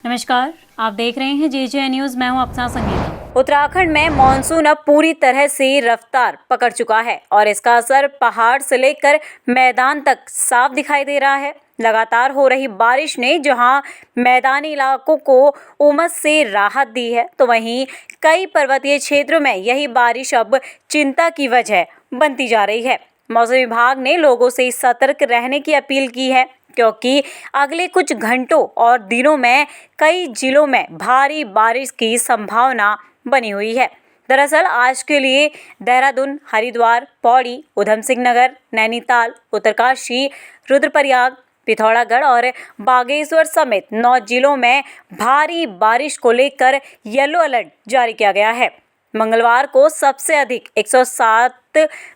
नमस्कार, आप देख रहे हैं जे न्यूज़। मैं हूं अफसाना संगीता। उत्तराखंड में मानसून अब पूरी तरह से रफ्तार पकड़ चुका है और इसका असर पहाड़ से लेकर मैदान तक साफ दिखाई दे रहा है। लगातार हो रही बारिश ने जहां मैदानी इलाकों को उमस से राहत दी है, तो वहीं कई पर्वतीय क्षेत्रों में यही बारिश अब चिंता की वजह बनती जा रही है। मौसम विभाग ने लोगों से सतर्क रहने की अपील की है, क्योंकि अगले कुछ घंटों और दिनों में कई जिलों में भारी बारिश की संभावना बनी हुई है। दरअसल आज के लिए देहरादून, हरिद्वार, पौड़ी, उधम सिंह नगर, नैनीताल, उत्तरकाशी, रुद्रप्रयाग, पिथौरागढ़ और बागेश्वर समेत 9 जिलों में भारी बारिश को लेकर येलो अलर्ट जारी किया गया है। मंगलवार को सबसे अधिक 107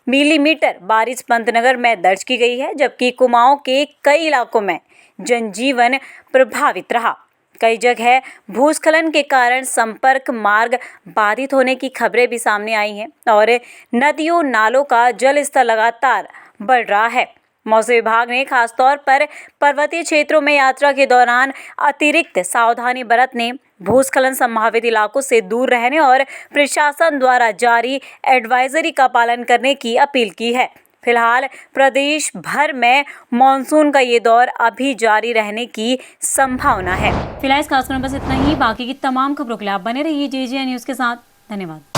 मिलीमीटर बारिश पंतनगर में दर्ज की गई है, जबकि कुमाऊं के कई इलाकों में जनजीवन प्रभावित रहा। कई जगह भूस्खलन के कारण संपर्क मार्ग बाधित होने की खबरें भी सामने आई हैं और नदियों नालों का जल स्तर लगातार बढ़ रहा है। मौसम विभाग ने खासतौर पर पर्वतीय क्षेत्रों में यात्रा के दौरान अतिरिक्त सावधानी बरतने, भूस्खलन संभावित इलाकों से दूर रहने और प्रशासन द्वारा जारी एडवाइजरी का पालन करने की अपील की है। फिलहाल प्रदेश भर में मानसून का ये दौर अभी जारी रहने की संभावना है। फिलहाल इस खास खबर में बस इतना ही। बाकी की तमाम खबरों के लिए आप बने रहिए जे न्यूज़ के साथ। धन्यवाद।